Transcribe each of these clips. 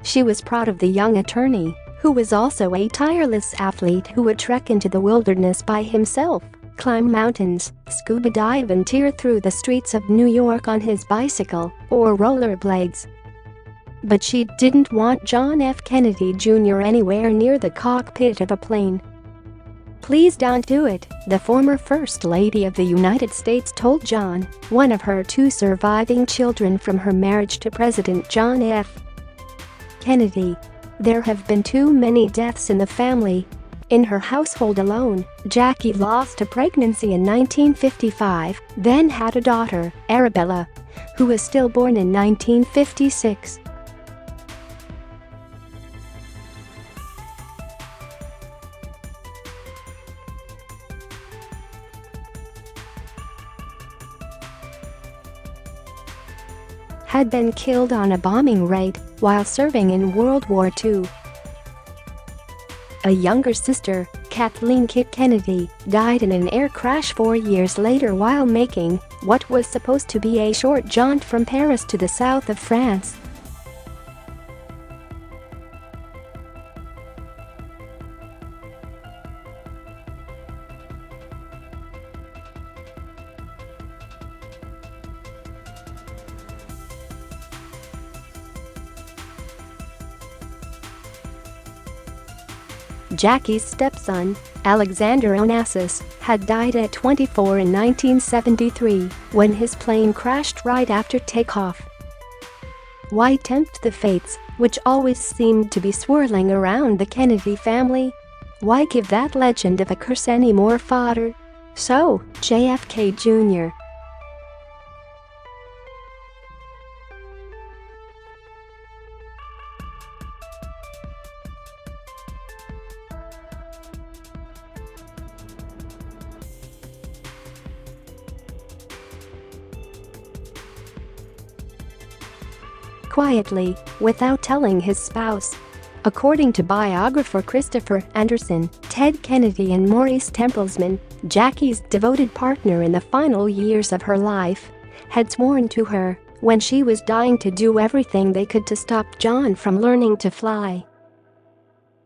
She was proud of the young attorney, who was also a tireless athlete who would trek into the wilderness by himself, climb mountains, scuba dive and tear through the streets of New York on his bicycle or rollerblades. But she didn't want John F. Kennedy Jr. anywhere near the cockpit of a plane. "Please don't do it," the former First Lady of the United States told John, one of her two surviving children from her marriage to President John F. Kennedy. "There have been too many deaths in the family." In her household alone, Jackie lost a pregnancy in 1955, then had a daughter, Arabella, who was stillborn in 1956. Had been killed on a bombing raid while serving in World War II. A younger sister, Kathleen Kennedy, died in an air crash 4 years later while making what was supposed to be a short jaunt from Paris to the south of France. Jackie's stepson, Alexander Onassis, had died at 24 in 1973 when his plane crashed right after takeoff. Why tempt the fates, which always seemed to be swirling around the Kennedy family? Why give that legend of a curse any more fodder? So, JFK Jr. Quietly, without telling his spouse. According to biographer Christopher Anderson, Ted Kennedy and Maurice Templesman, Jackie's devoted partner in the final years of her life, had sworn to her, when she was dying, to do everything they could to stop John from learning to fly.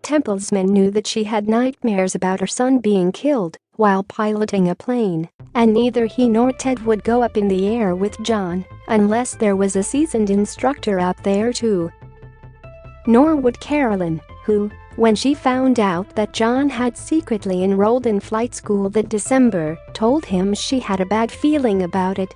Templesman knew that she had nightmares about her son being killed while piloting a plane, and neither he nor Ted would go up in the air with John unless there was a seasoned instructor out there too. Nor would Carolyn, who, when she found out that John had secretly enrolled in flight school that December, told him she had a bad feeling about it.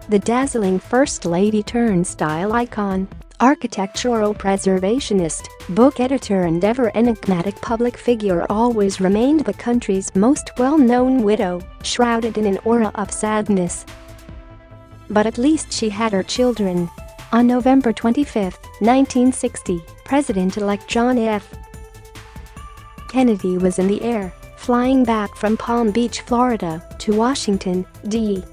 The dazzling First Lady turned style icon, architectural preservationist, book editor and ever enigmatic public figure always remained the country's most well-known widow, shrouded in an aura of sadness. But at least she had her children. On November 25, 1960, President-elect John F. Kennedy was in the air, flying back from Palm Beach, Florida, to Washington, D.C.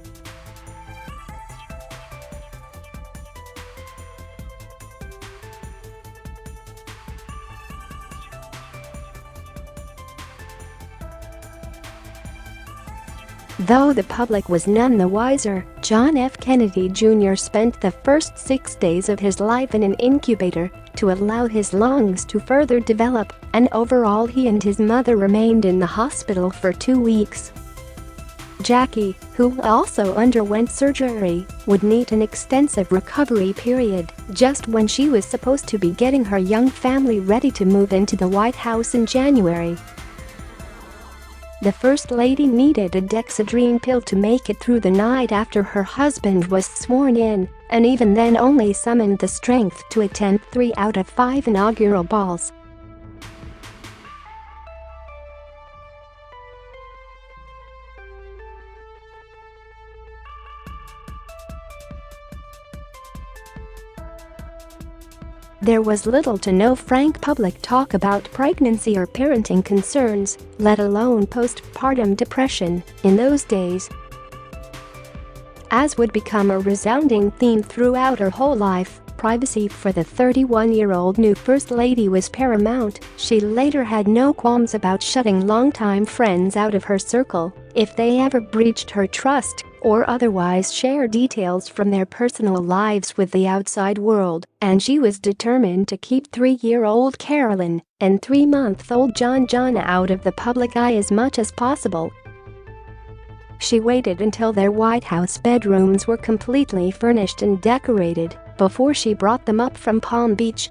Though the public was none the wiser, John F. Kennedy Jr. spent the first 6 days of his life in an incubator to allow his lungs to further develop, and overall he and his mother remained in the hospital for 2 weeks. Jackie, who also underwent surgery, would need an extensive recovery period just when she was supposed to be getting her young family ready to move into the White House in January. The First Lady needed a Dexedrine pill to make it through the night after her husband was sworn in, and even then only summoned the strength to attend 3 out of 5 inaugural balls. There was little to no frank public talk about pregnancy or parenting concerns, let alone postpartum depression, in those days. As would become a resounding theme throughout her whole life, privacy for the 31-year-old new First Lady was paramount. She later had no qualms about shutting longtime friends out of her circle if they ever breached her trust or otherwise share details from their personal lives with the outside world, and she was determined to keep 3-year-old Carolyn and 3-month-old John out of the public eye as much as possible. She waited until their White House bedrooms were completely furnished and decorated before she brought them up from Palm Beach.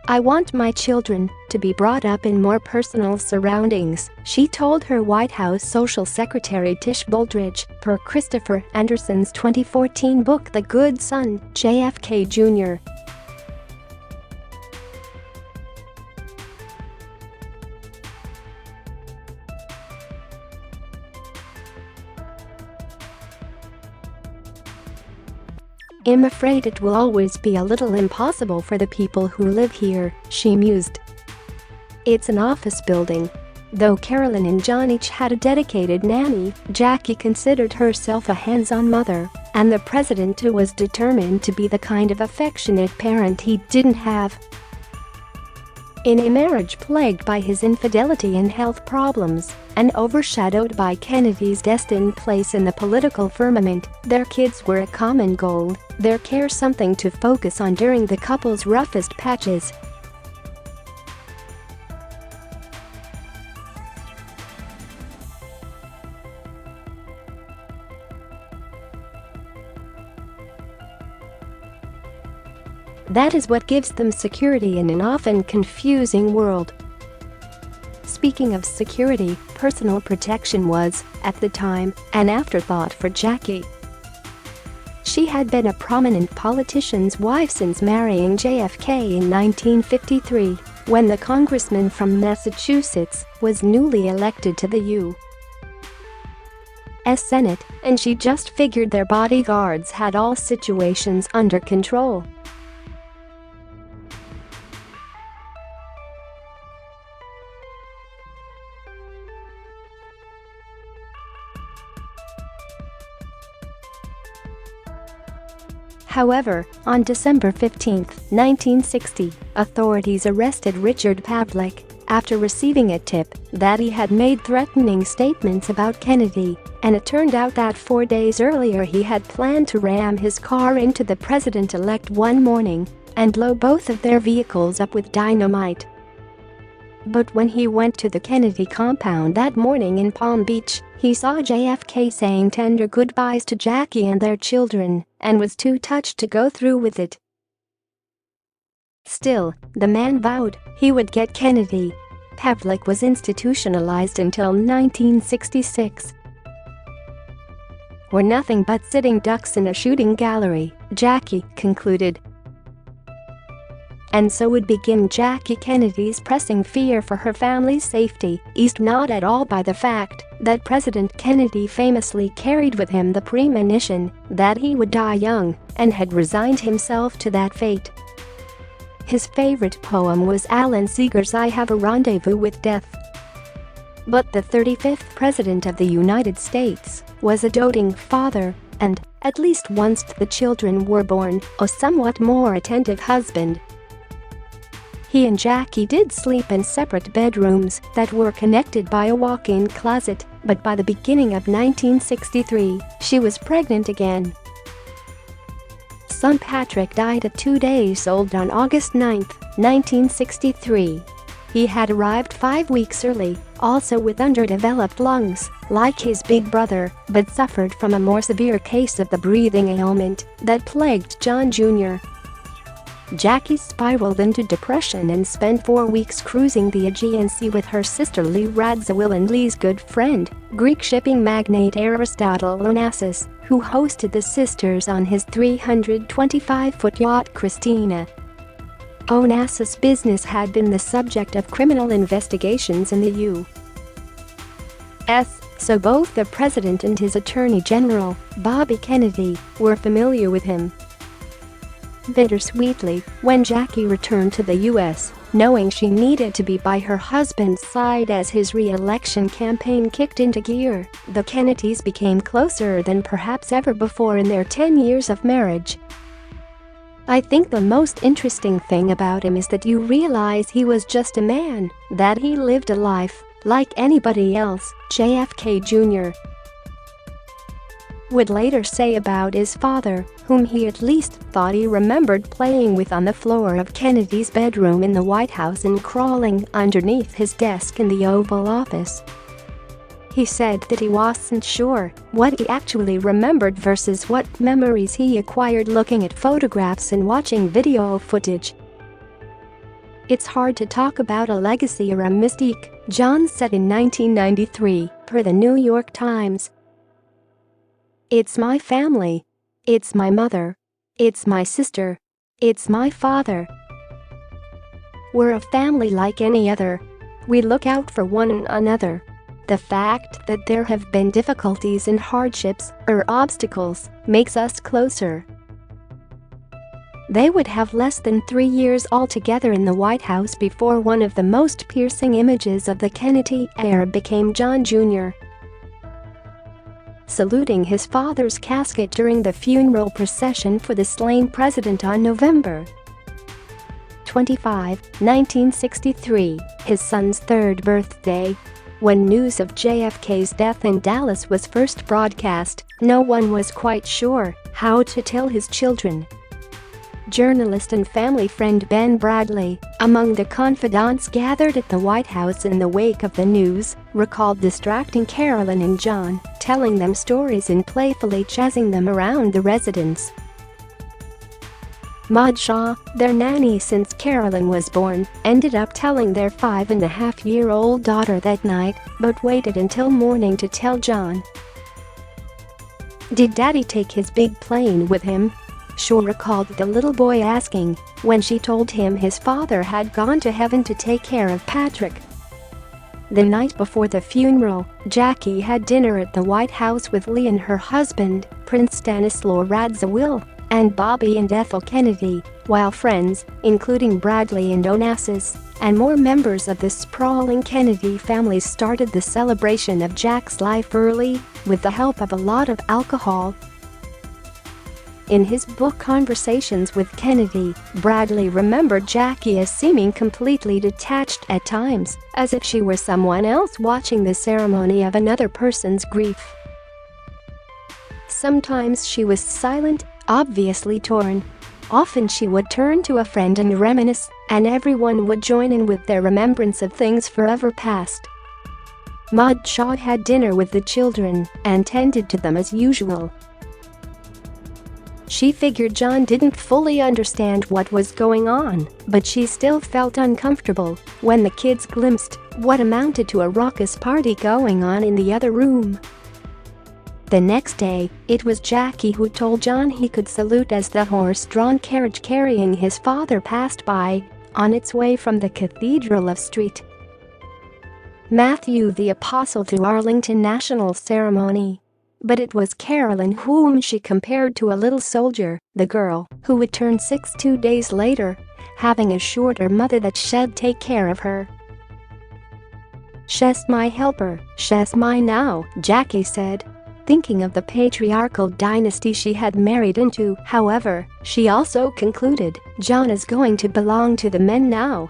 "I want my children to be brought up in more personal surroundings," she told her White House Social Secretary Tish Baldridge, per Christopher Anderson's 2014 book The Good Son, JFK Jr. "I'm afraid it will always be a little impossible for the people who live here," she mused. "It's an office building." Though Carolyn and John each had a dedicated nanny, Jackie considered herself a hands-on mother, and the president was determined to be the kind of affectionate parent he didn't have. In a marriage plagued by his infidelity and health problems, and overshadowed by Kennedy's destined place in the political firmament, their kids were a common goal, their care something to focus on during the couple's roughest patches. That is what gives them security in an often confusing world. Speaking of security, personal protection was, at the time, an afterthought for Jackie. She had been a prominent politician's wife since marrying JFK in 1953, when the congressman from Massachusetts was newly elected to the U.S. Senate, and she just figured their bodyguards had all situations under control. However, on December 15, 1960, authorities arrested Richard Pavlik after receiving a tip that he had made threatening statements about Kennedy, and it turned out that 4 days earlier he had planned to ram his car into the president-elect one morning and blow both of their vehicles up with dynamite. But when he went to the Kennedy compound that morning in Palm Beach, he saw JFK saying tender goodbyes to Jackie and their children, and was too touched to go through with it. Still, the man vowed he would get Kennedy. Pavlik was institutionalized until 1966. "We're nothing but sitting ducks in a shooting gallery," Jackie concluded. And so would begin Jackie Kennedy's pressing fear for her family's safety, eased not at all by the fact that President Kennedy famously carried with him the premonition that he would die young and had resigned himself to that fate. His favorite poem was Alan Seeger's "I Have a Rendezvous with Death." But the 35th President of the United States was a doting father and, at least once the children were born, a somewhat more attentive husband. He and Jackie did sleep in separate bedrooms that were connected by a walk-in closet, but by the beginning of 1963, she was pregnant again. Son Patrick died at 2 days old on August 9, 1963. He had arrived 5 weeks early, also with underdeveloped lungs, like his big brother, but suffered from a more severe case of the breathing ailment that plagued John Jr. Jackie spiraled into depression and spent 4 weeks cruising the Aegean Sea with her sister Lee Radziwill and Lee's good friend, Greek shipping magnate Aristotle Onassis, who hosted the sisters on his 325-foot yacht Christina. Onassis' business had been the subject of criminal investigations in the U.S., so both the president and his attorney general, Bobby Kennedy, were familiar with him. Bittersweetly, when Jackie returned to the U.S., knowing she needed to be by her husband's side as his re-election campaign kicked into gear. The Kennedys became closer than perhaps ever before in their 10 years of marriage. I think the most interesting thing about him is that you realize he was just a man, that he lived a life like anybody else, JFK Jr. would later say about his father, whom he at least thought he remembered playing with on the floor of Kennedy's bedroom in the White House and crawling underneath his desk in the Oval Office. He said that he wasn't sure what he actually remembered versus what memories he acquired looking at photographs and watching video footage. It's hard to talk about a legacy or a mystique, John said in 1993, per the New York Times. It's my family. It's my mother. It's my sister. It's my father. We're a family like any other. We look out for one another. The fact that there have been difficulties and hardships, or obstacles, makes us closer. They would have less than 3 years altogether in the White House before one of the most piercing images of the Kennedy era became John Jr. saluting his father's casket during the funeral procession for the slain president on November 25, 1963, his son's third birthday. When news of JFK's death in Dallas was first broadcast, no one was quite sure how to tell his children. Journalist and family friend Ben Bradlee, among the confidants gathered at the White House in the wake of the news, recalled distracting Carolyn and John, telling them stories and playfully chasing them around the residence. Maud Shaw, their nanny since Carolyn was born, ended up telling their 5-and-a-half-year-old daughter that night, but waited until morning to tell John. "Did Daddy take his big plane with him?" Shaw recalled the little boy asking when she told him his father had gone to heaven to take care of Patrick. The night before the funeral, Jackie had dinner at the White House with Lee and her husband, Prince Stanislaw Radziwiłł, and Bobby and Ethel Kennedy, while friends, including Bradley and Onassis, and more members of the sprawling Kennedy family started the celebration of Jack's life early, with the help of a lot of alcohol. In his book Conversations with Kennedy, Bradley remembered Jackie as seeming completely detached at times, as if she were someone else watching the ceremony of another person's grief. Sometimes she was silent, obviously torn. Often she would turn to a friend and reminisce, and everyone would join in with their remembrance of things forever past. Maud Shaw had dinner with the children and tended to them as usual. She figured John didn't fully understand what was going on, but she still felt uncomfortable when the kids glimpsed what amounted to a raucous party going on in the other room. The next day, it was Jackie who told John he could salute as the horse-drawn carriage carrying his father passed by, on its way from the Cathedral of St. Matthew the Apostle to Arlington National ceremony. But it was Carolyn whom she compared to a little soldier, the girl who would turn 6 2 days later, having assured her mother that she'd take care of her. "She's my helper, she's mine now," Jackie said. Thinking of the patriarchal dynasty she had married into, however, she also concluded, John is going to belong to the men now.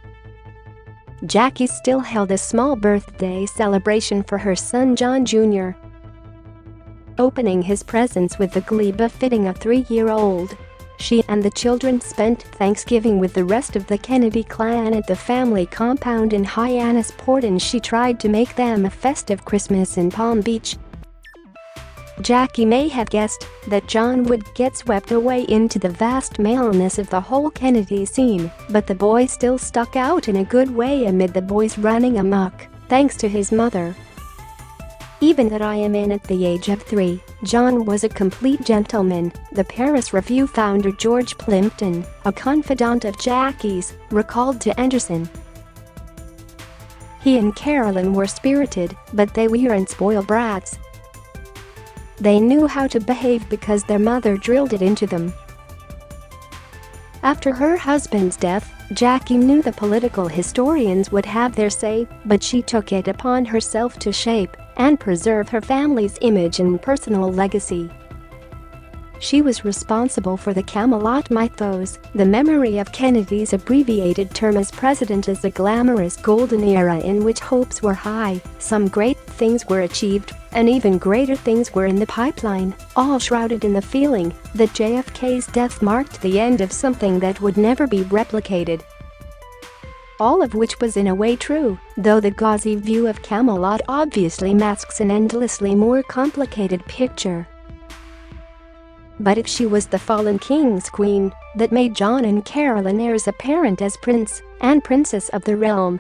Jackie still held a small birthday celebration for her son John Jr., opening his presents with the glee befitting a 3-year-old. She and the children spent Thanksgiving with the rest of the Kennedy clan at the family compound in Hyannisport, and she tried to make them a festive Christmas in Palm Beach. Jackie may have guessed that John would get swept away into the vast maleness of the whole Kennedy scene, but the boy still stuck out in a good way amid the boys running amok, thanks to his mother. "Even that I am in at the age of 3, John was a complete gentleman," the Paris Review founder George Plimpton, a confidant of Jackie's, recalled to Anderson. "He and Carolyn were spirited, but they weren't spoiled brats. They knew how to behave because their mother drilled it into them." After her husband's death, Jackie knew the political historians would have their say, but she took it upon herself to shape and preserve her family's image and personal legacy. She was responsible for the Camelot mythos, the memory of Kennedy's abbreviated term as president as a glamorous golden era in which hopes were high, some great things were achieved, and even greater things were in the pipeline, all shrouded in the feeling that JFK's death marked the end of something that would never be replicated. All of which was in a way true, though the gauzy view of Camelot obviously masks an endlessly more complicated picture. But if she was the fallen king's queen that made John and Carolyn heirs apparent as prince and princess of the realm,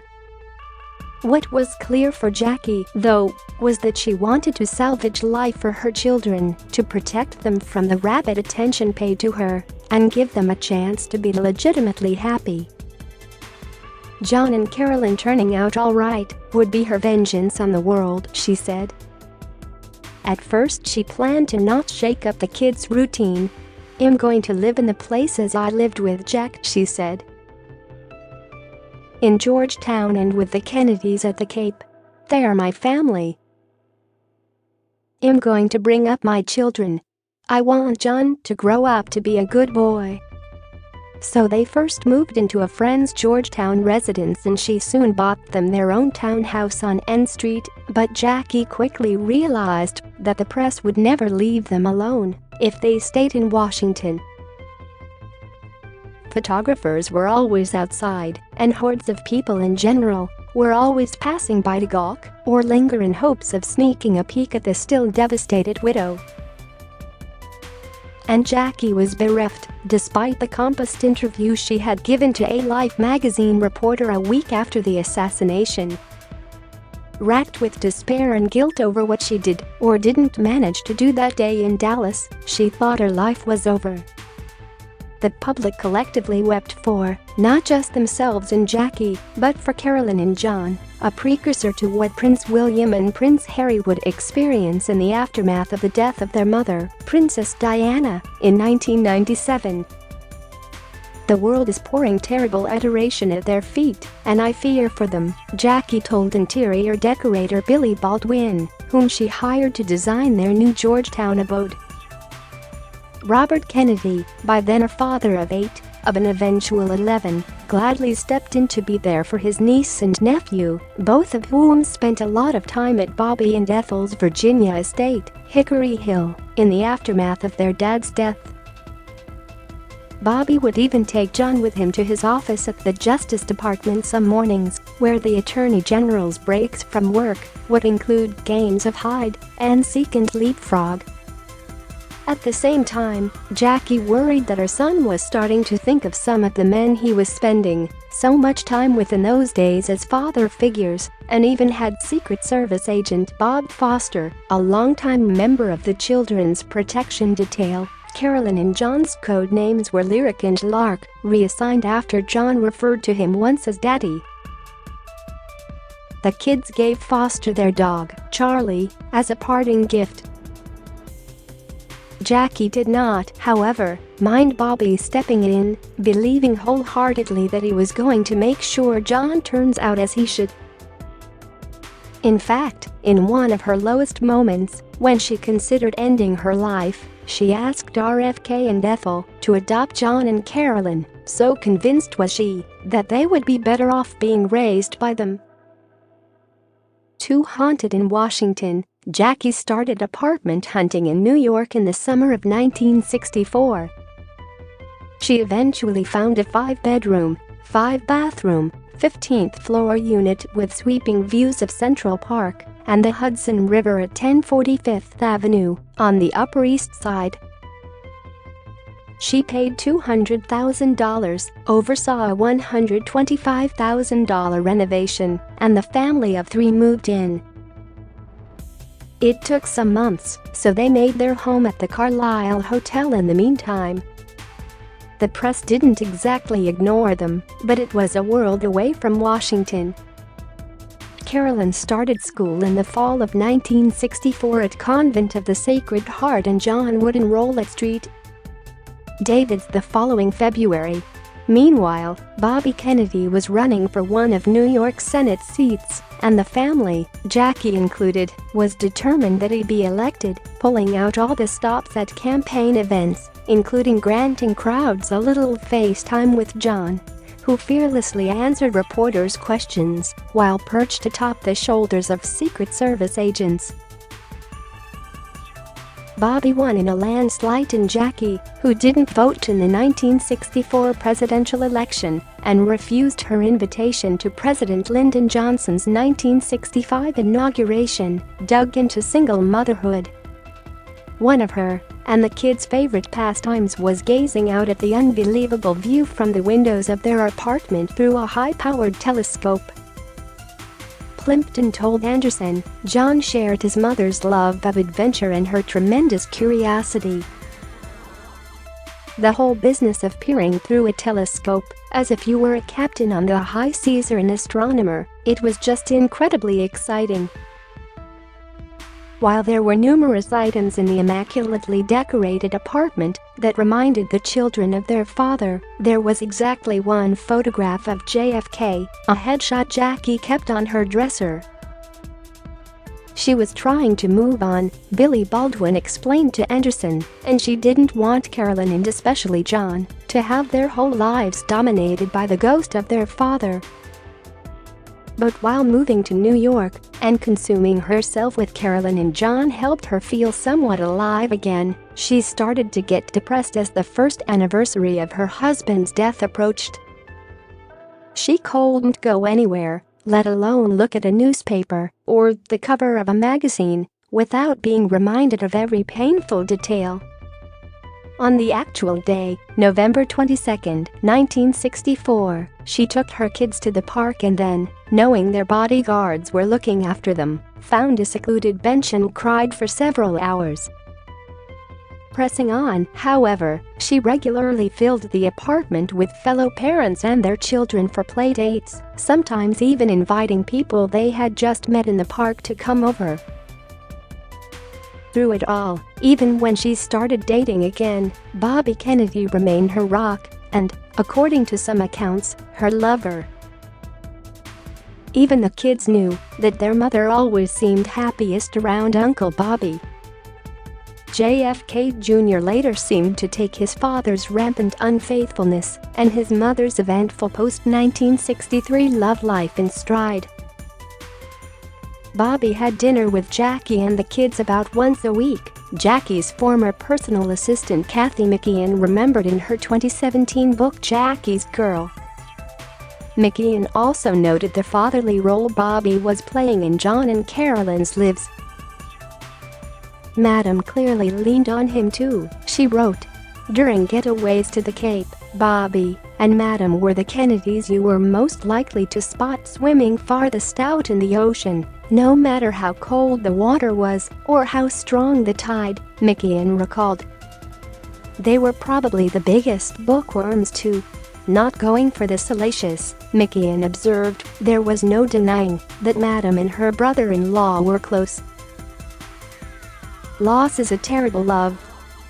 what was clear for Jackie, though, was that she wanted to salvage life for her children, to protect them from the rabid attention paid to her, and give them a chance to be legitimately happy. John and Carolyn turning out all right would be her vengeance on the world, she said. At first she planned to not shake up the kids' routine. "I'm going to live in the places I lived with Jack," she said. "In Georgetown and with the Kennedys at the Cape. They are my family. I'm going to bring up my children. I want John to grow up to be a good boy." So they first moved into a friend's Georgetown residence and she soon bought them their own townhouse on N Street, but Jackie quickly realized that the press would never leave them alone if they stayed in Washington. Photographers were always outside, and hordes of people in general were always passing by to gawk or linger in hopes of sneaking a peek at the still devastated widow. And Jackie was bereft, despite the compassed interview she had given to a Life magazine reporter a week after the assassination. Racked with despair and guilt over what she did or didn't manage to do that day in Dallas, she thought her life was over. The public collectively wept for, not just themselves and Jackie, but for Carolyn and John, a precursor to what Prince William and Prince Harry would experience in the aftermath of the death of their mother, Princess Diana, in 1997. "The world is pouring terrible adoration at their feet, and I fear for them," Jackie told interior decorator Billy Baldwin, whom she hired to design their new Georgetown abode. Robert Kennedy, by then a father of 8, of an eventual 11, gladly stepped in to be there for his niece and nephew, both of whom spent a lot of time at Bobby and Ethel's Virginia estate, Hickory Hill, in the aftermath of their dad's death. Bobby would even take John with him to his office at the Justice Department some mornings, where the Attorney General's breaks from work would include games of hide and seek and leapfrog. At the same time, Jackie worried that her son was starting to think of some of the men he was spending so much time with in those days as father figures, and even had Secret Service agent Bob Foster, a longtime member of the Children's Protection Detail. Carolyn and John's code names were Lyric and Lark, reassigned after John referred to him once as Daddy. The kids gave Foster their dog, Charlie, as a parting gift. Jackie did not, however, mind Bobby stepping in, believing wholeheartedly that he was going to make sure John turns out as he should. In fact, in one of her lowest moments, when she considered ending her life, she asked RFK and Ethel to adopt John and Carolyn, so convinced was she that they would be better off being raised by them. Too haunted in Washington, Jackie started apartment hunting in New York in the summer of 1964. She eventually found a 5-bedroom, 5-bathroom, 15th floor unit with sweeping views of Central Park and the Hudson River at 1045th Avenue on the Upper East Side. She paid $200,000, oversaw a $125,000 renovation, and the family of 3 moved in. It took some months, so they made their home at the Carlisle Hotel in the meantime. The press didn't exactly ignore them, but it was a world away from Washington. Carolyn started school in the fall of 1964 at Convent of the Sacred Heart, and John would enroll at St. David's the following February. Meanwhile, Bobby Kennedy was running for one of New York's Senate seats, and the family, Jackie included, was determined that he'd be elected, pulling out all the stops at campaign events, including granting crowds a little FaceTime with John, who fearlessly answered reporters' questions while perched atop the shoulders of Secret Service agents. Bobby won in a landslide, and Jackie, who didn't vote in the 1964 presidential election and refused her invitation to President Lyndon Johnson's 1965 inauguration, dug into single motherhood. One of her and the kids' favorite pastimes was gazing out at the unbelievable view from the windows of their apartment through a high-powered telescope. Plimpton told Anderson, John shared his mother's love of adventure and her tremendous curiosity. The whole business of peering through a telescope, as if you were a captain on the high seas or an astronomer, it was just incredibly exciting. While there were numerous items in the immaculately decorated apartment that reminded the children of their father, there was exactly one photograph of JFK, a headshot Jackie kept on her dresser. She was trying to move on, Billy Baldwin explained to Anderson, and she didn't want Carolyn and especially John to have their whole lives dominated by the ghost of their father. But while moving to New York and consuming herself with Carolyn and John helped her feel somewhat alive again, she started to get depressed as the first anniversary of her husband's death approached. She couldn't go anywhere, let alone look at a newspaper or the cover of a magazine, without being reminded of every painful detail. On the actual day, November 22, 1964, she took her kids to the park and then, knowing their bodyguards were looking after them, found a secluded bench and cried for several hours. Pressing on, however, she regularly filled the apartment with fellow parents and their children for play dates, sometimes even inviting people they had just met in the park to come over. Through it all, even when she started dating again, Bobby Kennedy remained her rock and, according to some accounts, her lover. Even the kids knew that their mother always seemed happiest around Uncle Bobby. JFK Jr. later seemed to take his father's rampant unfaithfulness and his mother's eventful post-1963 love life in stride. Bobby had dinner with Jackie and the kids about once a week, Jackie's former personal assistant Kathy McKeon remembered in her 2017 book Jackie's Girl. McKeon also noted the fatherly role Bobby was playing in John and Carolyn's lives. Madam clearly leaned on him too, she wrote. During getaways to the Cape, Bobby and Madam were the Kennedys you were most likely to spot swimming farthest out in the ocean, no matter how cold the water was or how strong the tide, McKeon recalled. They were probably the biggest bookworms too. Not going for the salacious, McKeon observed, there was no denying that Madam and her brother-in-law were close. Loss is a terrible love.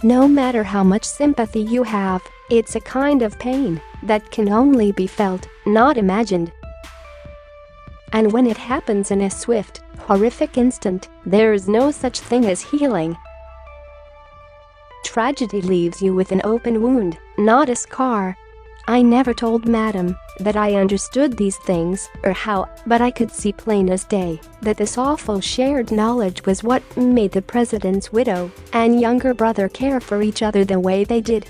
No matter how much sympathy you have, it's a kind of pain that can only be felt, not imagined. And when it happens in a swift, horrific instant, there is no such thing as healing. Tragedy leaves you with an open wound, not a scar. I never told Madam that I understood these things or how, but I could see plain as day that this awful shared knowledge was what made the president's widow and younger brother care for each other the way they did.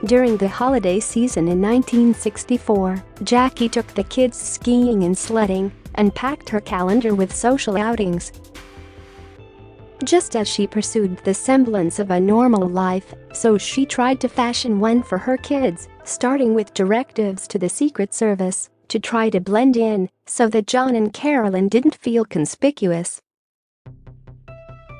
During the holiday season in 1964, Jackie took the kids skiing and sledding and packed her calendar with social outings. Just as she pursued the semblance of a normal life, so she tried to fashion one for her kids, starting with directives to the Secret Service to try to blend in so that John and Carolyn didn't feel conspicuous.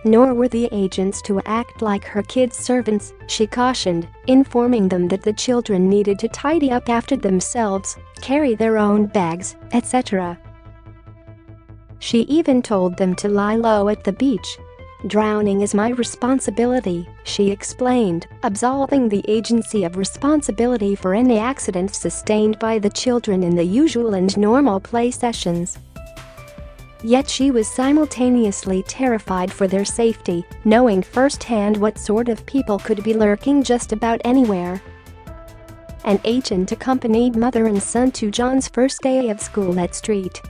Nor were the agents to act like her kids' servants, she cautioned, informing them that the children needed to tidy up after themselves, carry their own bags, etc. She even told them to lie low at the beach. "Drowning is my responsibility," she explained, absolving the agency of responsibility for any accidents sustained by the children in the usual and normal play sessions. Yet she was simultaneously terrified for their safety, knowing firsthand what sort of people could be lurking just about anywhere. An agent accompanied mother and son to John's first day of school at St.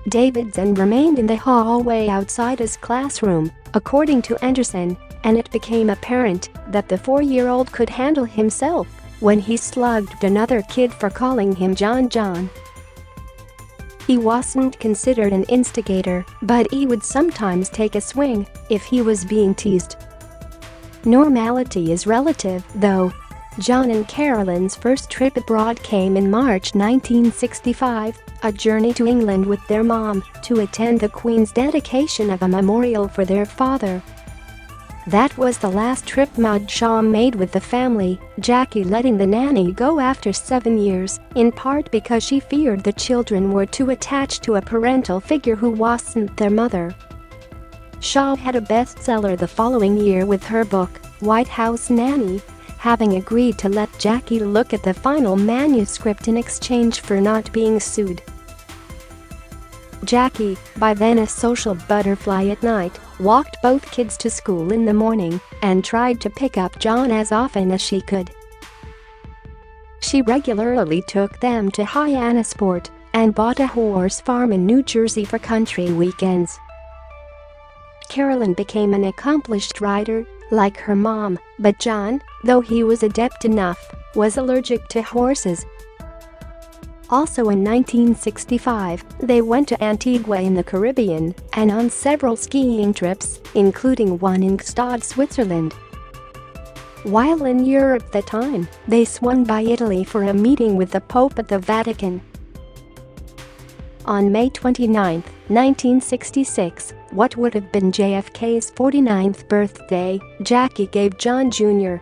David's and remained in the hallway outside his classroom, according to Anderson, and it became apparent that the 4-year-old could handle himself when he slugged another kid for calling him John. He wasn't considered an instigator, but he would sometimes take a swing if he was being teased. Normality is relative, though. John and Carolyn's first trip abroad came in March 1965, a journey to England with their mom to attend the Queen's dedication of a memorial for their father. That was the last trip Shaw made with the family, Jackie letting the nanny go after 7 years, in part because she feared the children were too attached to a parental figure who wasn't their mother. Shaw had a bestseller the following year with her book, White House Nanny, having agreed to let Jackie look at the final manuscript in exchange for not being sued. Jackie, by then a social butterfly at night, walked both kids to school in the morning and tried to pick up John as often as she could. She regularly took them to Hyannisport and bought a horse farm in New Jersey for country weekends. Carolyn became an accomplished rider, like her mom, but John, though he was adept enough, was allergic to horses. Also in 1965, they went to Antigua in the Caribbean and on several skiing trips, including one in Gstaad, Switzerland. While in Europe that time, they swung by Italy for a meeting with the Pope at the Vatican. On May 29, 1966, what would have been JFK's 49th birthday, Jackie gave John Jr.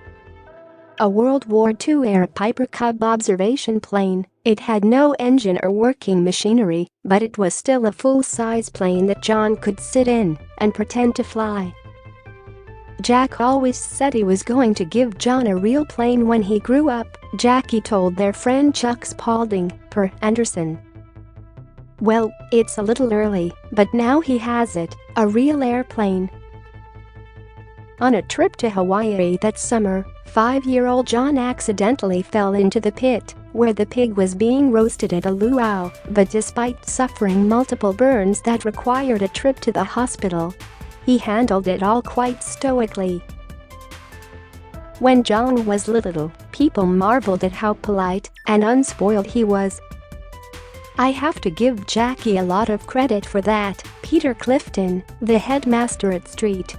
a World War II-era Piper Cub observation plane. It had no engine or working machinery, but it was still a full-size plane that John could sit in and pretend to fly. Jack always said he was going to give John a real plane when he grew up, Jackie told their friend Chuck Spaulding, per Anderson. Well, it's a little early, but now he has it, a real airplane. On a trip to Hawaii that summer, 5-year-old John accidentally fell into the pit where the pig was being roasted at a luau, but despite suffering multiple burns that required a trip to the hospital, he handled it all quite stoically. When John was little, people marveled at how polite and unspoiled he was. I have to give Jackie a lot of credit for that, Peter Clifton, the headmaster at St.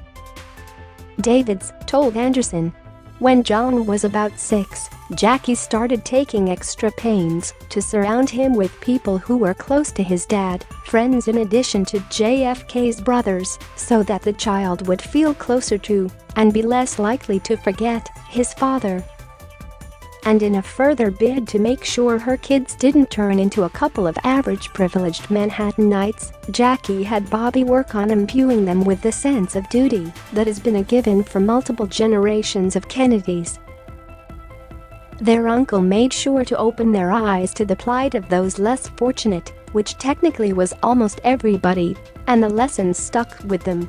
David's, told Anderson. When John was about 6, Jackie started taking extra pains to surround him with people who were close to his dad, friends in addition to JFK's brothers, so that the child would feel closer to, and be less likely to forget, his father. And in a further bid to make sure her kids didn't turn into a couple of average privileged Manhattanites, Jackie had Bobby work on imbuing them with the sense of duty that has been a given for multiple generations of Kennedys. Their uncle made sure to open their eyes to the plight of those less fortunate, which technically was almost everybody, and the lessons stuck with them.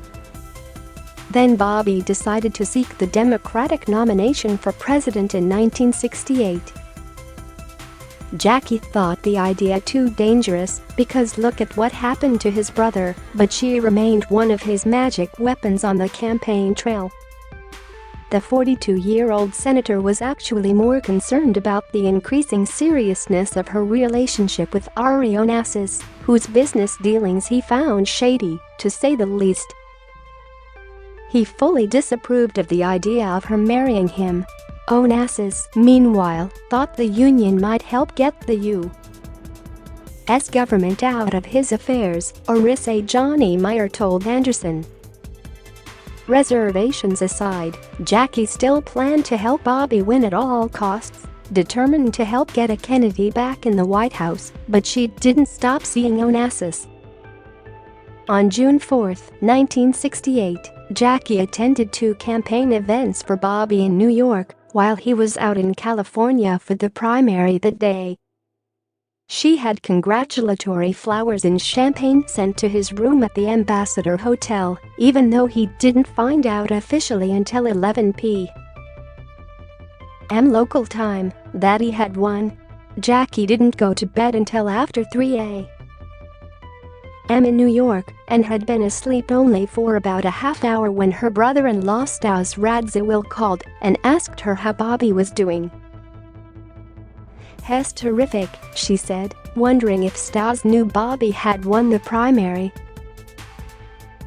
Then Bobby decided to seek the Democratic nomination for president in 1968. Jackie thought the idea too dangerous because look at what happened to his brother, but she remained one of his magic weapons on the campaign trail. The 42-year-old senator was actually more concerned about the increasing seriousness of her relationship with Onassis, whose business dealings he found shady, to say the least. He fully disapproved of the idea of her marrying him. Onassis, meanwhile, thought the union might help get the U.S. government out of his affairs, Orissa Johnny Meyer told Anderson. Reservations aside, Jackie still planned to help Bobby win at all costs, determined to help get a Kennedy back in the White House, but she didn't stop seeing Onassis. On June 4, 1968, Jackie attended 2 campaign events for Bobby in New York while he was out in California for the primary that day. She had congratulatory flowers and champagne sent to his room at the Ambassador Hotel, even though he didn't find out officially until 11 p.m. local time that he had won. Jackie didn't go to bed until after 3 a.m. in New York and had been asleep only for about a half hour when her brother-in-law Stas Radziwill called and asked her how Bobby was doing. "He's terrific," she said, wondering if Stas knew Bobby had won the primary.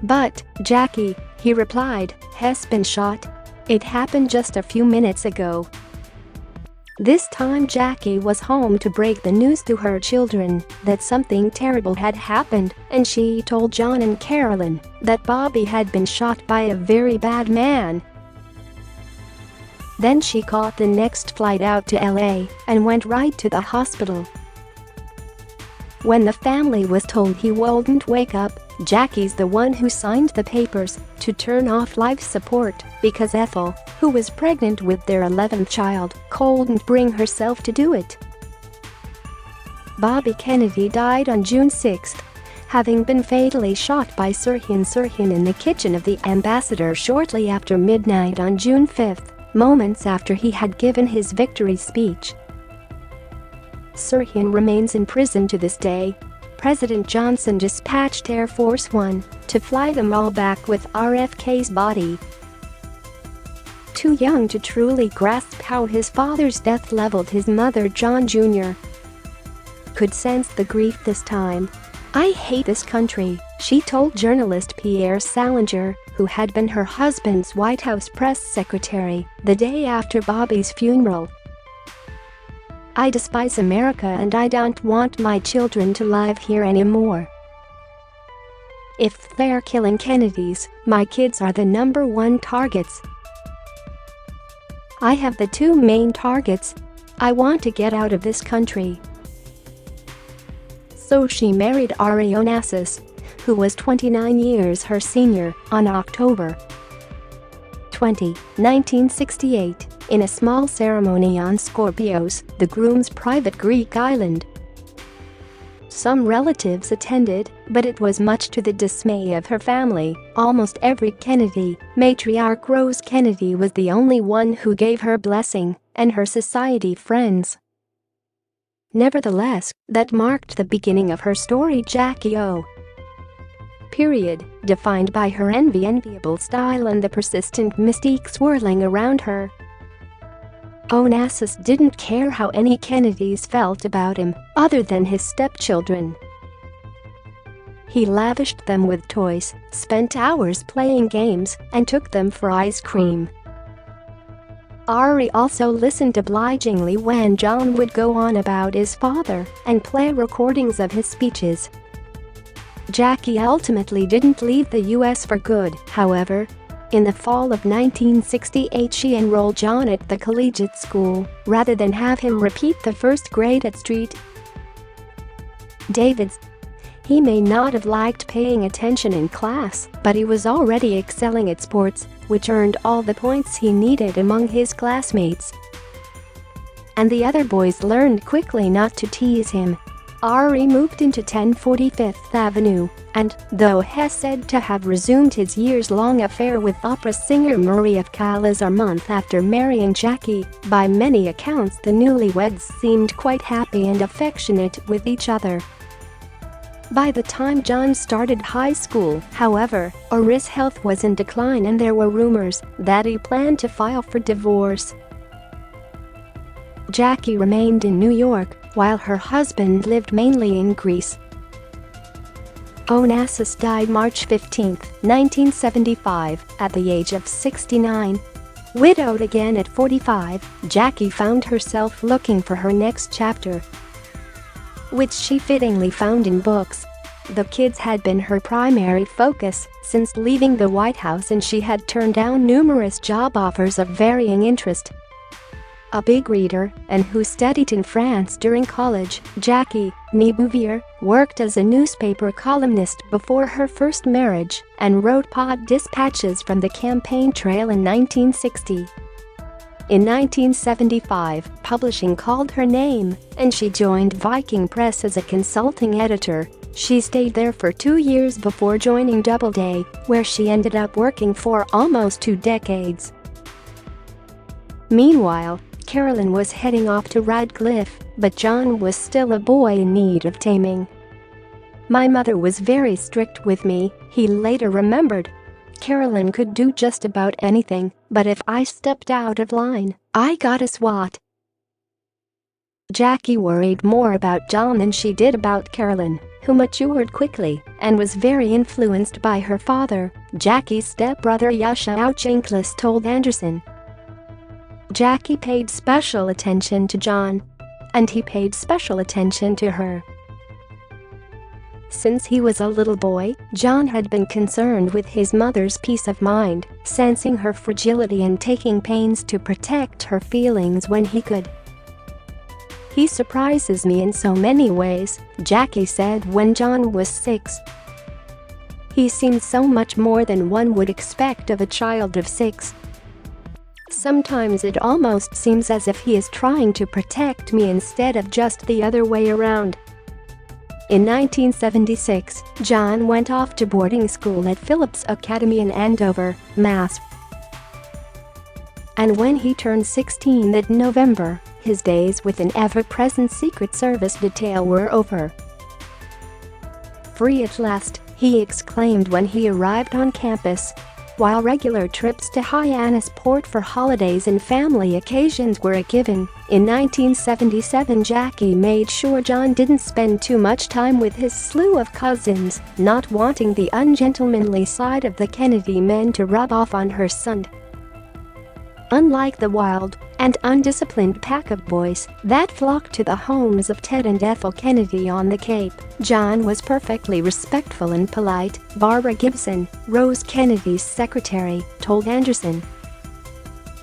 "But, Jackie," he replied, "he's been shot. It happened just a few minutes ago." This time Jackie was home to break the news to her children that something terrible had happened, and she told John and Carolyn that Bobby had been shot by a very bad man. Then she caught the next flight out to LA and went right to the hospital. When the family was told he wouldn't wake up, Jackie's the one who signed the papers to turn off life support because Ethel, who was pregnant with their 11th child, couldn't bring herself to do it. Bobby Kennedy died on June 6, having been fatally shot by Sirhan in the kitchen of the Ambassador shortly after midnight on June 5, moments after he had given his victory speech. Sirhan remains in prison to this day. President Johnson dispatched Air Force One to fly them all back with RFK's body. Too young to truly grasp how his father's death leveled his mother, John Jr. could sense the grief this time. "I hate this country," she told journalist Pierre Salinger, who had been her husband's White House press secretary, the day after Bobby's funeral. "I despise America and I don't want my children to live here anymore. If they're killing Kennedys, my kids are the number 1 targets. I have the 2 main targets. I want to get out of this country." So she married Ari Onassis, who was 29 years her senior, on October 20, 1968, in a small ceremony on Scorpios, the groom's private Greek island. Some relatives attended, but it was much to the dismay of her family. Almost every Kennedy, matriarch Rose Kennedy was the only one who gave her blessing, and her society friends. Nevertheless, that marked the beginning of her story. Jackie O. Defined by her enviable style and the persistent mystique swirling around her. Onassis didn't care how any Kennedys felt about him, other than his stepchildren. He lavished them with toys, spent hours playing games, and took them for ice cream. Ari also listened obligingly when John would go on about his father and play recordings of his speeches. Jackie ultimately didn't leave the U.S. for good, however. In the fall of 1968 she enrolled John at the collegiate school, rather than have him repeat the first grade at St. David's. He may not have liked paying attention in class, but he was already excelling at sports, which earned all the points he needed among his classmates. And the other boys learned quickly not to tease him. Ari moved into 1045th Avenue, and, though he's said to have resumed his years-long affair with opera singer Maria Callas a month after marrying Jackie, by many accounts the newlyweds seemed quite happy and affectionate with each other. By the time John started high school, however, Ari's health was in decline and there were rumors that he planned to file for divorce. Jackie remained in New York, while her husband lived mainly in Greece. Onassis died March 15, 1975, at the age of 69. Widowed again at 45, Jackie found herself looking for her next chapter, which she fittingly found in books. The kids had been her primary focus since leaving the White House, and she had turned down numerous job offers of varying interest. A big reader, and who studied in France during college, Jackie Bouvier worked as a newspaper columnist before her first marriage and wrote pod dispatches from the campaign trail in 1960. In 1975, publishing called her name, and she joined Viking Press as a consulting editor. She stayed there for 2 years before joining Doubleday, where she ended up working for almost 2 decades. Meanwhile, Carolyn was heading off to Radcliffe, but John was still a boy in need of taming. "My mother was very strict with me," he later remembered. "Carolyn could do just about anything, but if I stepped out of line, I got a swat." Jackie worried more about John than she did about Carolyn, who matured quickly and was very influenced by her father, Jackie's stepbrother Yasha Auchinclis told Anderson. Jackie paid special attention to John, and he paid special attention to her. Since he was a little boy, John had been concerned with his mother's peace of mind, sensing her fragility and taking pains to protect her feelings when he could. "He surprises me in so many ways," Jackie said when John was 6. "He seems so much more than one would expect of a child of 6. Sometimes it almost seems as if he is trying to protect me instead of just the other way around." In 1976, John went off to boarding school at Phillips Academy in Andover, Mass. And when he turned 16 that November, his days with an ever-present Secret Service detail were over. "Free at last," he exclaimed when he arrived on campus. While regular trips to Hyannisport for holidays and family occasions were a given, in 1977 Jackie made sure John didn't spend too much time with his slew of cousins, not wanting the ungentlemanly side of the Kennedy men to rub off on her son. Unlike the wild and undisciplined pack of boys that flocked to the homes of Ted and Ethel Kennedy on the Cape, John was perfectly respectful and polite, Barbara Gibson, Rose Kennedy's secretary, told Anderson.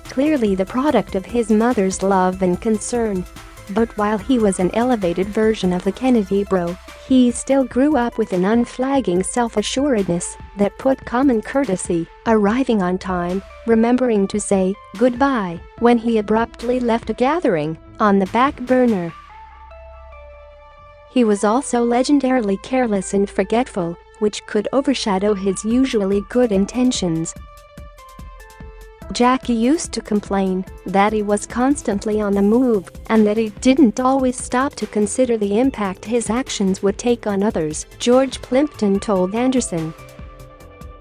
Clearly the product of his mother's love and concern. But while he was an elevated version of the Kennedy bro, he still grew up with an unflagging self-assuredness that put common courtesy, arriving on time, remembering to say goodbye when he abruptly left a gathering, on the back burner. He was also legendarily careless and forgetful, which could overshadow his usually good intentions. Jackie used to complain that he was constantly on the move and that he didn't always stop to consider the impact his actions would take on others, George Plimpton told Anderson.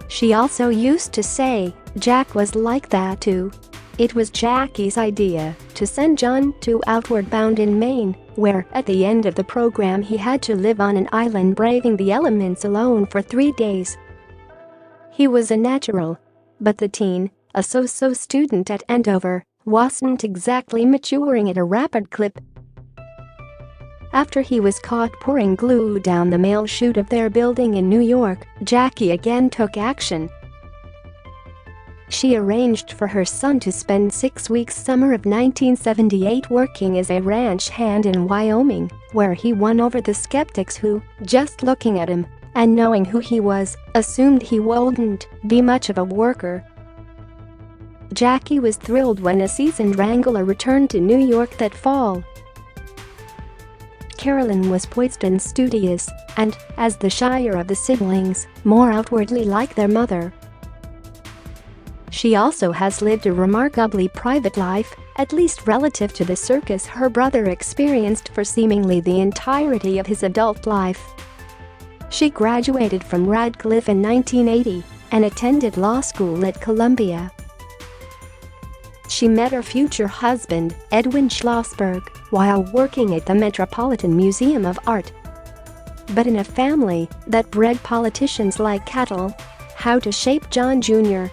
She also used to say, "Jack was like that too." It was Jackie's idea to send John to Outward Bound in Maine, where, at the end of the program, he had to live on an island braving the elements alone for 3 days. He was a natural, but the teen, a so-so student at Andover, wasn't exactly maturing at a rapid clip. After he was caught pouring glue down the mail chute of their building in New York, Jackie again took action. She arranged for her son to spend 6 weeks summer of 1978 working as a ranch hand in Wyoming, where he won over the skeptics who, just looking at him and knowing who he was, assumed he wouldn't be much of a worker. Jackie was thrilled when a seasoned wrangler returned to New York that fall. Carolyn was poised and studious, and, as the shyer of the siblings, more outwardly like their mother. She also has lived a remarkably private life, at least relative to the circus her brother experienced for seemingly the entirety of his adult life. She graduated from Radcliffe in 1980 and attended law school at Columbia. She met her future husband, Edwin Schlossberg, while working at the Metropolitan Museum of Art. But in a family that bred politicians like cattle, how to shape John Jr.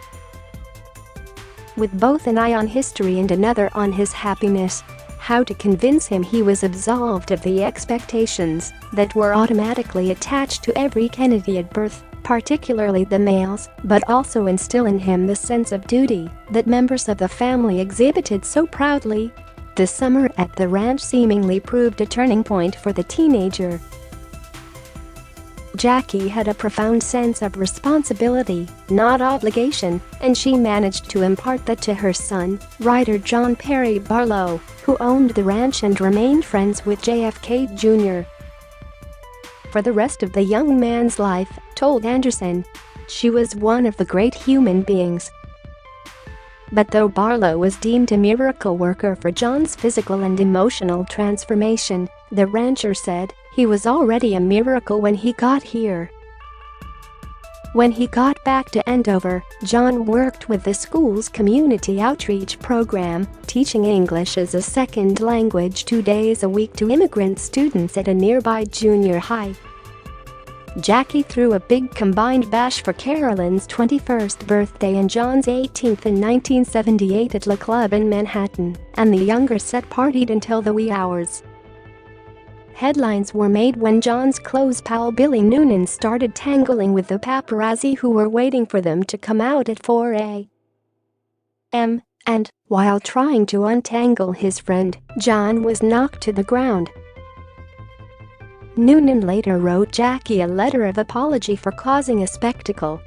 With both an eye on history and another on his happiness, how to convince him he was absolved of the expectations that were automatically attached to every Kennedy at birth, particularly the males, but also instill in him the sense of duty that members of the family exhibited so proudly. The summer at the ranch seemingly proved a turning point for the teenager. Jackie had a profound sense of responsibility, not obligation, and she managed to impart that to her son, writer John Perry Barlow, who owned the ranch and remained friends with JFK Jr. For the rest of the young man's life, told Anderson, she was one of the great human beings. But though Barlow was deemed a miracle worker for John's physical and emotional transformation, the rancher said he was already a miracle when he got here. When he got back to Andover, John worked with the school's community outreach program, teaching English as a second language 2 days a week to immigrant students at a nearby junior high. Jackie threw a big combined bash for Carolyn's 21st birthday and John's 18th in 1978 at Le Club in Manhattan, and the younger set partied until the wee hours. Headlines were made when John's close pal Billy Noonan started tangling with the paparazzi who were waiting for them to come out at 4 a.m. and, while trying to untangle his friend, John was knocked to the ground. Noonan later wrote Jackie a letter of apology for causing a spectacle.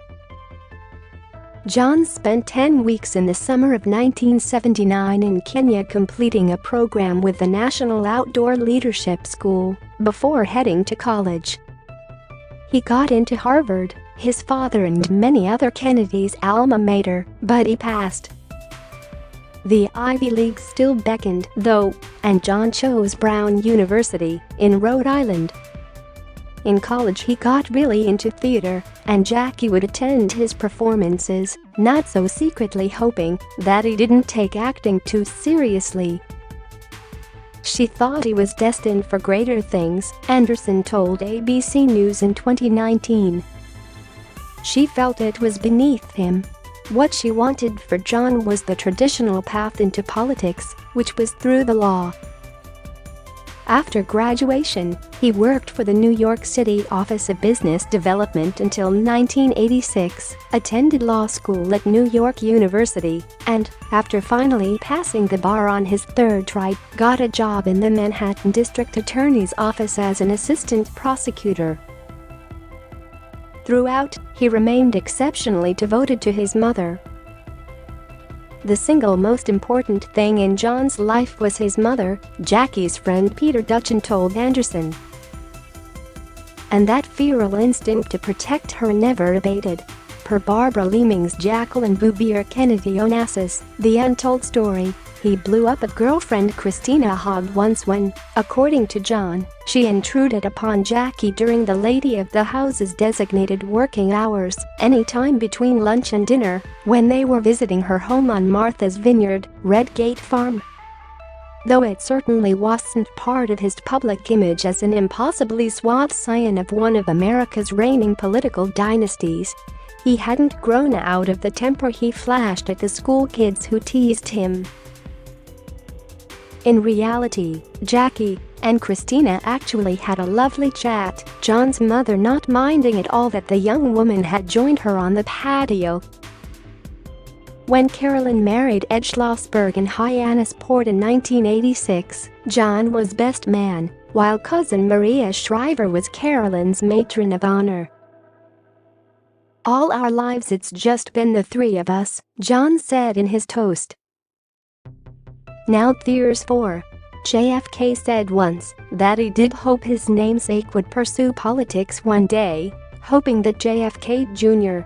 John spent 10 weeks in the summer of 1979 in Kenya completing a program with the National Outdoor Leadership School before heading to college. He got into Harvard, his father and many other Kennedy's alma mater, but he passed. The Ivy League still beckoned, though, and John chose Brown University in Rhode Island. In college he got really into theater, and Jackie would attend his performances, not so secretly hoping that he didn't take acting too seriously. She thought he was destined for greater things, Anderson told ABC News in 2019. She felt it was beneath him. What she wanted for John was the traditional path into politics, which was through the law. After graduation, he worked for the New York City Office of Business Development until 1986, attended law school at New York University, and, after finally passing the bar on his third try, got a job in the Manhattan District Attorney's Office as an assistant prosecutor. Throughout, he remained exceptionally devoted to his mother. The single most important thing in John's life was his mother, Jackie's friend Peter Dutchin told Anderson. And that feral instinct to protect her never abated. Per Barbara Leaming's Jacqueline Kennedy Onassis, The Untold Story, he blew up a girlfriend Christina Hogg once when, according to John, she intruded upon Jackie during the lady of the house's designated working hours, any time between lunch and dinner, when they were visiting her home on Martha's Vineyard, Redgate Farm. Though it certainly wasn't part of his public image as an impossibly suave scion of one of America's reigning political dynasties, he hadn't grown out of the temper he flashed at the school kids who teased him. In reality, Jackie and Christina actually had a lovely chat, John's mother not minding at all that the young woman had joined her on the patio. When Carolyn married Ed Schlossberg in Hyannisport in 1986, John was best man, while cousin Maria Shriver was Carolyn's matron of honor. "All our lives it's just been the three of us," John said in his toast. "Now there's four." JFK said once that he did hope his namesake would pursue politics one day, hoping that JFK Jr.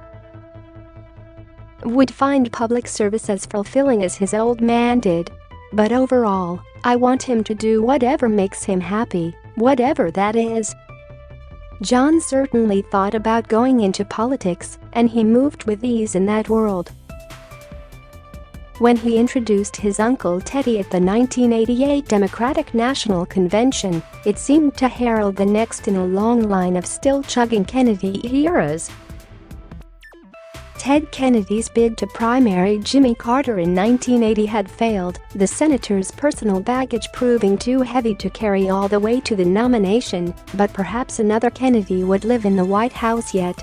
would find public service as fulfilling as his old man did. "But overall, I want him to do whatever makes him happy, whatever that is." John certainly thought about going into politics, and he moved with ease in that world. When he introduced his Uncle Teddy at the 1988 Democratic National Convention, it seemed to herald the next in a long line of still-chugging Kennedy eras. Ted Kennedy's bid to primary Jimmy Carter in 1980 had failed, the senator's personal baggage proving too heavy to carry all the way to the nomination, but perhaps another Kennedy would live in the White House yet.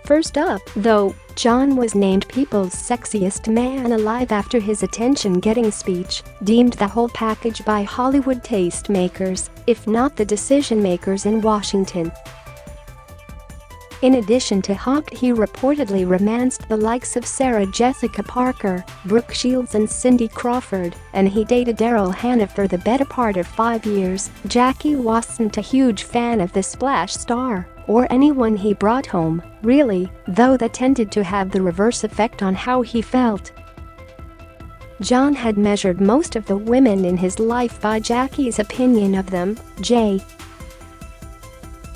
First up, though, John was named People's Sexiest Man Alive after his attention-getting speech, deemed the whole package by Hollywood tastemakers, if not the decision-makers in Washington. In addition to Hawk, he reportedly romanced the likes of Sarah Jessica Parker, Brooke Shields and Cindy Crawford, and he dated Daryl Hannah for the better part of 5 years. Jackie wasn't a huge fan of the Splash star, or anyone he brought home, really, though that tended to have the reverse effect on how he felt. John had measured most of the women in his life by Jackie's opinion of them. J.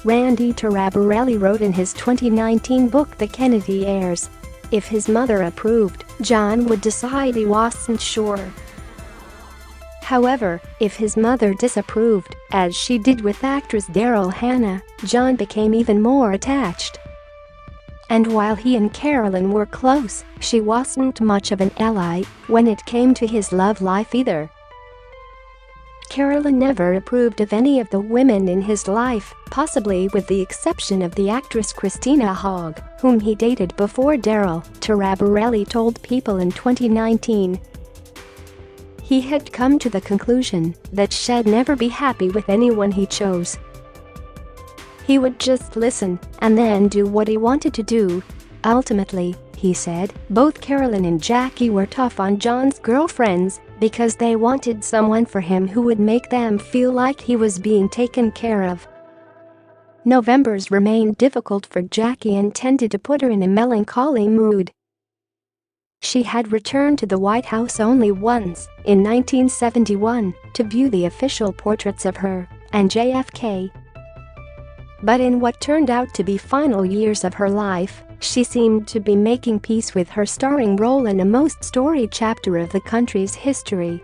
Randy Taraborelli wrote in his 2019 book The Kennedy Heirs. If his mother approved, John would decide. He wasn't sure. However, if his mother disapproved, as she did with actress Daryl Hannah, John became even more attached. And while he and Carolyn were close, she wasn't much of an ally when it came to his love life either. Carolyn never approved of any of the women in his life, possibly with the exception of the actress Christina Hogg, whom he dated before Daryl, Taraborelli told People in 2019. He had come to the conclusion that she'd never be happy with anyone he chose. He would just listen and then do what he wanted to do. Ultimately, he said, both Carolyn and Jackie were tough on John's girlfriends because they wanted someone for him who would make them feel like he was being taken care of. Novembers remained difficult for Jackie and tended to put her in a melancholy mood. She had returned to the White House only once, in 1971, to view the official portraits of her and JFK. But in what turned out to be final years of her life, she seemed to be making peace with her starring role in a most storied chapter of the country's history.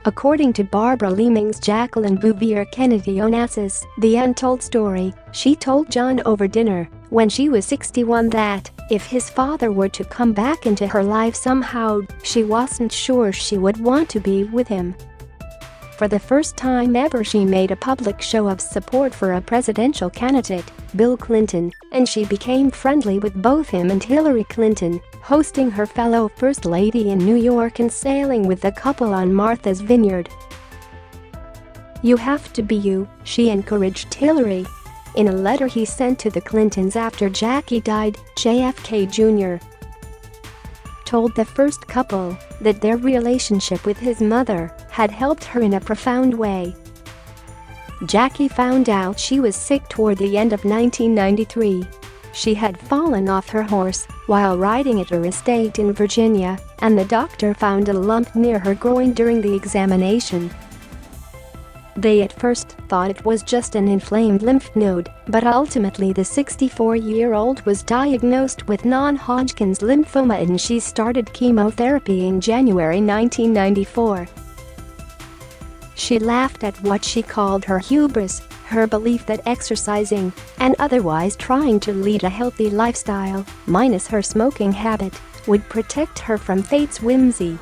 According to Barbara Leaming's Jacqueline Kennedy Onassis, The Untold Story, she told John over dinner, when she was 61, that if his father were to come back into her life somehow, she wasn't sure she would want to be with him. For the first time ever, she made a public show of support for a presidential candidate, Bill Clinton, and she became friendly with both him and Hillary Clinton, hosting her fellow First Lady in New York and sailing with the couple on Martha's Vineyard. "You have to be you," she encouraged Hillary. In a letter he sent to the Clintons after Jackie died, JFK Jr. told the first couple that their relationship with his mother had helped her in a profound way. Jackie found out she was sick toward the end of 1993. She had fallen off her horse while riding at her estate in Virginia, and the doctor found a lump near her groin during the examination. They at first thought it was just an inflamed lymph node, but ultimately the 64-year-old was diagnosed with non-Hodgkin's lymphoma and she started chemotherapy in January 1994. She laughed at what she called her hubris, her belief that exercising and otherwise trying to lead a healthy lifestyle, minus her smoking habit, would protect her from fate's whimsy.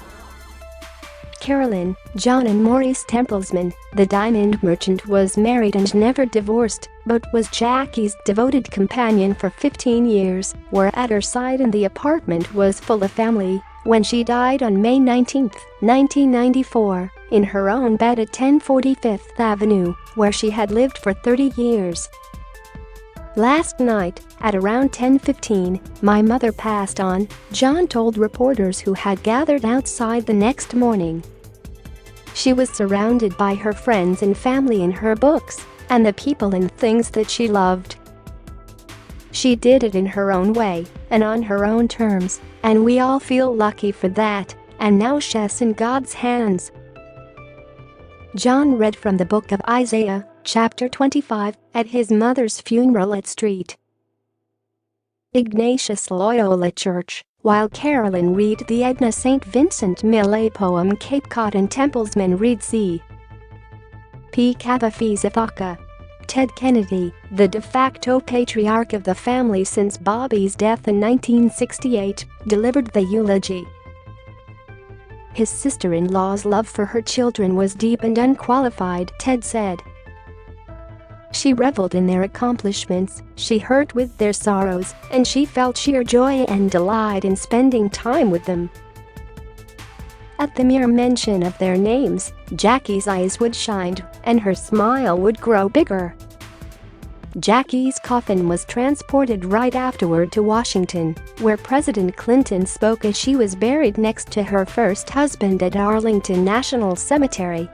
Carolyn, John and Maurice Templesman, the diamond merchant, was married and never divorced, but was Jackie's devoted companion for 15 years, were at her side, and the apartment was full of family when she died on May 19, 1994, in her own bed at 1045th Avenue, where she had lived for 30 years. "Last night, at around 10:15, my mother passed on," John told reporters who had gathered outside the next morning. "She was surrounded by her friends and family and her books, and the people and things that she loved. She did it in her own way, and on her own terms, and we all feel lucky for that, and now she's in God's hands." John read from the book of Isaiah, chapter 25, at his mother's funeral at St. Ignatius Loyola Church, while Carolyn read the Edna St. Vincent Millay poem Cape Cod and Templesman read C. P. Cavafis. Ted Kennedy, the de facto patriarch of the family since Bobby's death in 1968, delivered the eulogy. His sister-in-law's love for her children was deep and unqualified, Ted said. She reveled in their accomplishments, she hurt with their sorrows, and she felt sheer joy and delight in spending time with them. At the mere mention of their names, Jackie's eyes would shine, and her smile would grow bigger. Jackie's coffin was transported right afterward to Washington, where President Clinton spoke as she was buried next to her first husband at Arlington National Cemetery.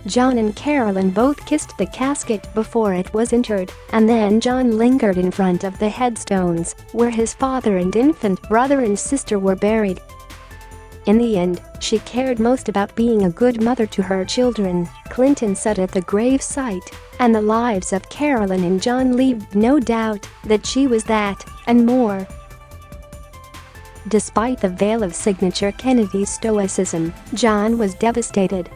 John and Carolyn both kissed the casket before it was interred, and then John lingered in front of the headstones, where his father and infant brother and sister were buried. In the end, she cared most about being a good mother to her children, Clinton said at the gravesite, and the lives of Carolyn and John leave no doubt that she was that, and more. Despite the veil of signature Kennedy stoicism, John was devastated.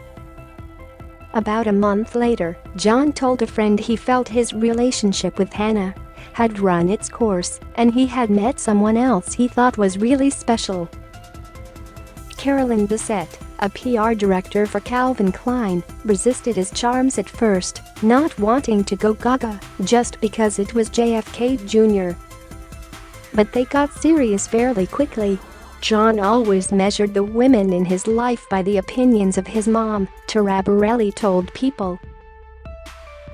About a month later, John told a friend he felt his relationship with Hannah had run its course, and he had met someone else he thought was really special. Carolyn Bassett, a PR director for Calvin Klein, resisted his charms at first, not wanting to go gaga just because it was JFK Jr. But they got serious fairly quickly. John always measured the women in his life by the opinions of his mom, Taraborelli told People.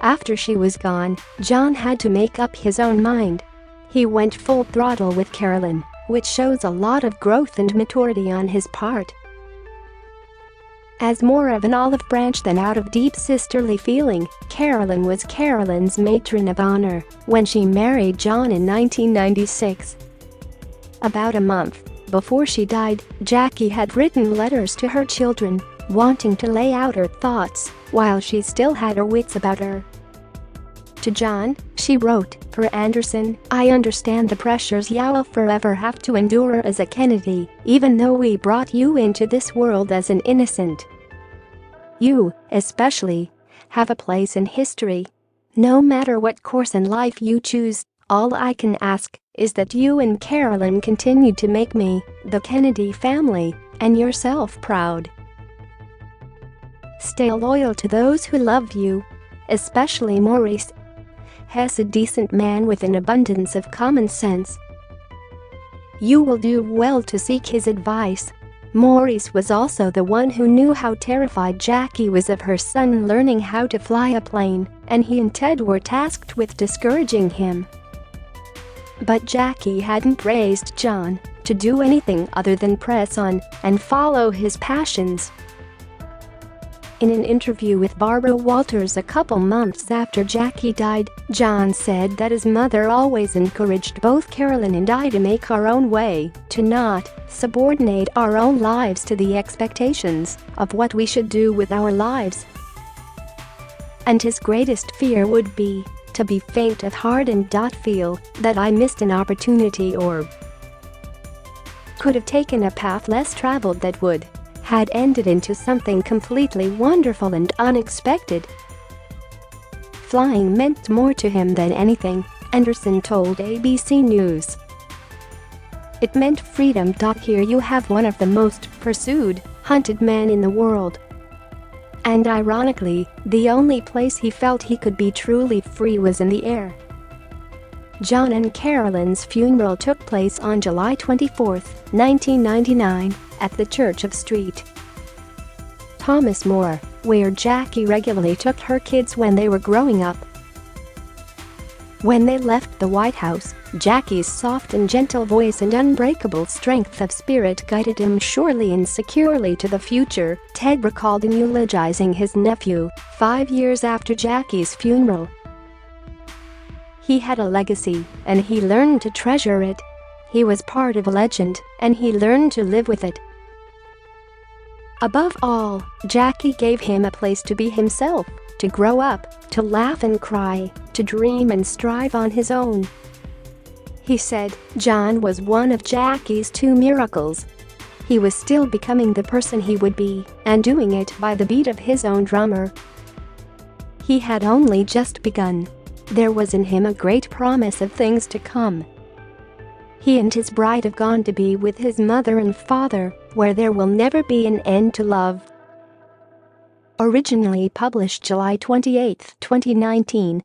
After she was gone, John had to make up his own mind. He went full throttle with Carolyn, which shows a lot of growth and maturity on his part. As more of an olive branch than out of deep sisterly feeling, Carolyn was Carolyn's matron of honor when she married John in 1996. About a month before she died, Jackie had written letters to her children, wanting to lay out her thoughts while she still had her wits about her. To John, she wrote, "Per Anderson, I understand the pressures you'll forever have to endure as a Kennedy, even though we brought you into this world as an innocent. You, especially, have a place in history. No matter what course in life you choose, all I can ask is that you and Carolyn continue to make me, the Kennedy family, and yourself proud. Stay loyal to those who love you, especially Maurice. He's a decent man with an abundance of common sense. You will do well to seek his advice." Maurice was also the one who knew how terrified Jackie was of her son learning how to fly a plane, and he and Ted were tasked with discouraging him. But Jackie hadn't raised John to do anything other than press on and follow his passions. In an interview with Barbara Walters a couple months after Jackie died, John said that his mother always encouraged both Carolyn and I to make our own way, to not subordinate our own lives to the expectations of what we should do with our lives. And his greatest fear would be to be faint of heart and not feel that I missed an opportunity or could have taken a path less traveled that would had ended into something completely wonderful and unexpected. Flying meant more to him than anything, Anderson told ABC News. It meant freedom. Here you have one of the most pursued, hunted men in the world. And ironically, the only place he felt he could be truly free was in the air. John and Carolyn's funeral took place on July 24, 1999, at the Church of St. Thomas More, where Jackie regularly took her kids when they were growing up. When they left the White House, Jackie's soft and gentle voice and unbreakable strength of spirit guided him surely and securely to the future, Ted recalled in eulogizing his nephew, 5 years after Jackie's funeral. He had a legacy, and he learned to treasure it. He was part of a legend, and he learned to live with it. Above all, Jackie gave him a place to be himself, to grow up, to laugh and cry, to dream and strive on his own. He said John was one of Jackie's 2 miracles. He was still becoming the person he would be, and doing it by the beat of his own drummer. He had only just begun. There was in him a great promise of things to come. He and his bride have gone to be with his mother and father, where there will never be an end to love. Originally published July 28, 2019.